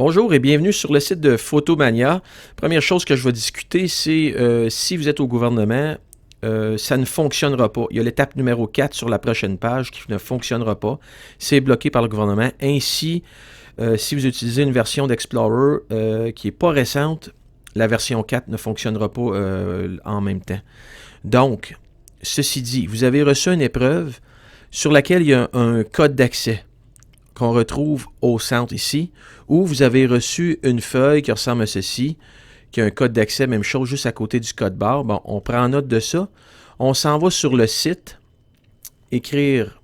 Bonjour et bienvenue sur le site de Photomania. Première chose que je vais discuter, c'est si vous êtes au gouvernement, ça ne fonctionnera pas. Il y a l'étape numéro 4 sur la prochaine page qui ne fonctionnera pas. C'est bloqué par le gouvernement. Ainsi, si vous utilisez une version d'Explorer qui n'est pas récente, la version 4 ne fonctionnera pas en même temps. Donc, ceci dit, vous avez reçu une épreuve sur laquelle il y a un code d'accès qu'on retrouve au centre ici, ou vous avez reçu une feuille qui ressemble à ceci, qui a un code d'accès, même chose, juste à côté du code barre. Bon, on prend note de ça. On s'en va sur le site, écrire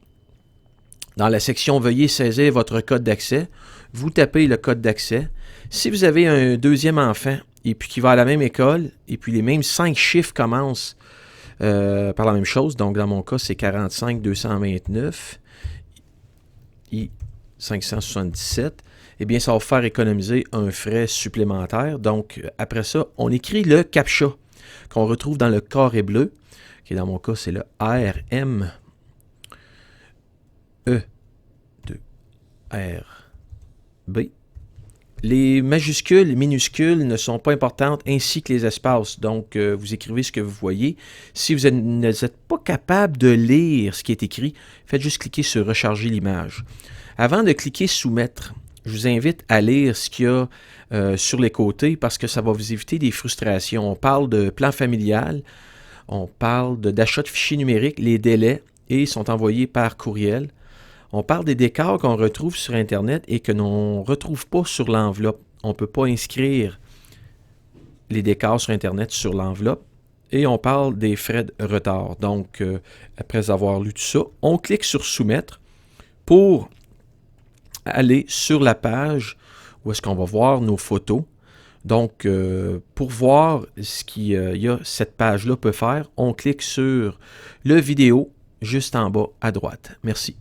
dans la section « Veuillez saisir votre code d'accès ». Vous tapez le code d'accès. Si vous avez un deuxième enfant, et puis qui va à la même école, et puis les mêmes 5 chiffres commencent par la même chose, donc dans mon cas, c'est 45 229 I 577, eh bien, ça va vous faire économiser un frais supplémentaire. Donc, après ça, on écrit le CAPTCHA qu'on retrouve dans le carré bleu, qui dans mon cas, c'est le RME2RB. Les majuscules et minuscules ne sont pas importantes, ainsi que les espaces. Donc, vous écrivez ce que vous voyez. Si vous n'êtes pas capable de lire ce qui est écrit, faites juste cliquer sur « Recharger l'image ». Avant de cliquer « Soumettre », je vous invite à lire ce qu'il y a sur les côtés parce que ça va vous éviter des frustrations. On parle de plan familial, on parle d'achat de fichiers numériques, les délais et sont envoyés par courriel. On parle des décors qu'on retrouve sur Internet et que l'on ne retrouve pas sur l'enveloppe. On ne peut pas inscrire les décors sur Internet sur l'enveloppe. Et on parle des frais de retard. Donc, après avoir lu tout ça, on clique sur « Soumettre » pour aller sur la page où est-ce qu'on va voir nos photos. Donc, pour voir ce cette page-là peut faire, on clique sur le vidéo juste en bas à droite. Merci.